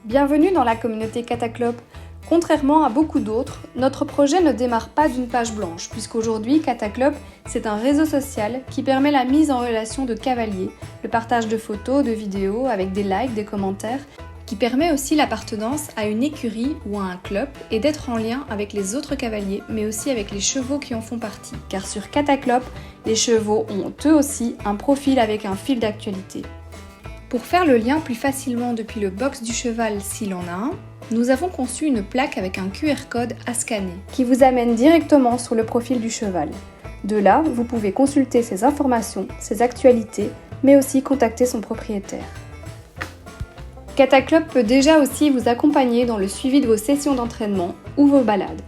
Bienvenue dans la communauté Cataclope. Contrairement à beaucoup d'autres, notre projet ne démarre pas d'une page blanche, puisqu'aujourd'hui, Cataclope, c'est un réseau social qui permet la mise en relation de cavaliers, le partage de photos, de vidéos, avec des likes, des commentaires, qui permet aussi l'appartenance à une écurie ou à un club et d'être en lien avec les autres cavaliers, mais aussi avec les chevaux qui en font partie. Car sur Cataclope, les chevaux ont eux aussi un profil avec un fil d'actualité. Pour faire le lien plus facilement depuis le box du cheval s'il en a un, nous avons conçu une plaque avec un QR code à scanner qui vous amène directement sur le profil du cheval. De là, vous pouvez consulter ses informations, ses actualités, mais aussi contacter son propriétaire. Cataclope peut déjà aussi vous accompagner dans le suivi de vos sessions d'entraînement ou vos balades.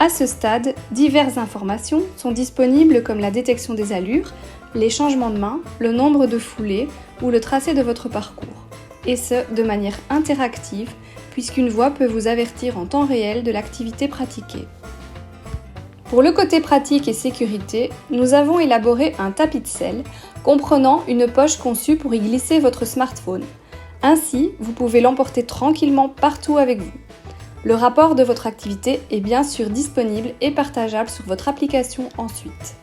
À ce stade, diverses informations sont disponibles comme la détection des allures, les changements de main, le nombre de foulées ou le tracé de votre parcours. Et ce, de manière interactive, puisqu'une voix peut vous avertir en temps réel de l'activité pratiquée. Pour le côté pratique et sécurité, nous avons élaboré un tapis de selle comprenant une poche conçue pour y glisser votre smartphone. Ainsi, vous pouvez l'emporter tranquillement partout avec vous. Le rapport de votre activité est bien sûr disponible et partageable sur votre application ensuite.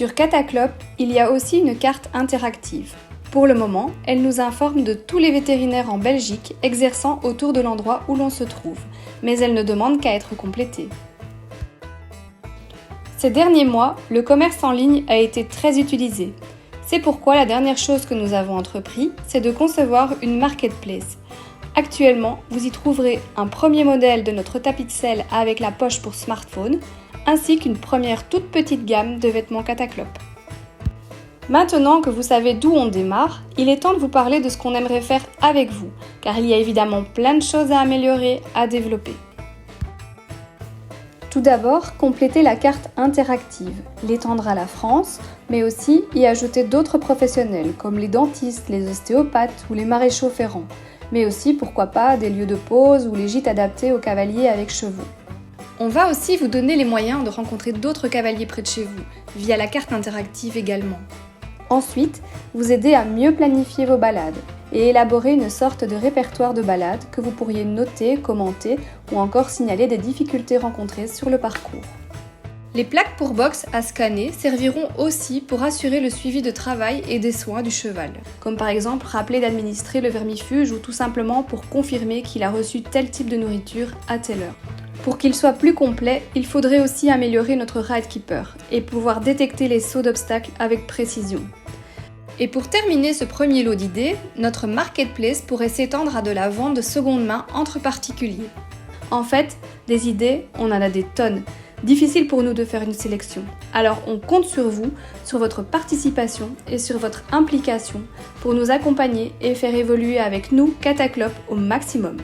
Sur Cataclope, il y a aussi une carte interactive. Pour le moment, elle nous informe de tous les vétérinaires en Belgique exerçant autour de l'endroit où l'on se trouve, mais elle ne demande qu'à être complétée. Ces derniers mois, le commerce en ligne a été très utilisé. C'est pourquoi la dernière chose que nous avons entrepris, c'est de concevoir une marketplace. Actuellement, vous y trouverez un premier modèle de notre tapis de selle avec la poche pour smartphone, ainsi qu'une première toute petite gamme de vêtements Cataclope. Maintenant que vous savez d'où on démarre, il est temps de vous parler de ce qu'on aimerait faire avec vous, car il y a évidemment plein de choses à améliorer, à développer. Tout d'abord, compléter la carte interactive, l'étendre à la France, mais aussi y ajouter d'autres professionnels comme les dentistes, les ostéopathes ou les maréchaux ferrants, mais aussi pourquoi pas des lieux de pause ou les gîtes adaptés aux cavaliers avec chevaux. On va aussi vous donner les moyens de rencontrer d'autres cavaliers près de chez vous, via la carte interactive également. Ensuite, vous aider à mieux planifier vos balades et élaborer une sorte de répertoire de balades que vous pourriez noter, commenter ou encore signaler des difficultés rencontrées sur le parcours. Les plaques pour box à scanner serviront aussi pour assurer le suivi de travail et des soins du cheval, comme par exemple rappeler d'administrer le vermifuge ou tout simplement pour confirmer qu'il a reçu tel type de nourriture à telle heure. Pour qu'il soit plus complet, il faudrait aussi améliorer notre Ride Keeper et pouvoir détecter les sauts d'obstacles avec précision. Et pour terminer ce premier lot d'idées, notre marketplace pourrait s'étendre à de la vente de seconde main entre particuliers. En fait, des idées, on en a des tonnes. Difficile pour nous de faire une sélection. Alors on compte sur vous, sur votre participation et sur votre implication pour nous accompagner et faire évoluer avec nous Cataclope au maximum.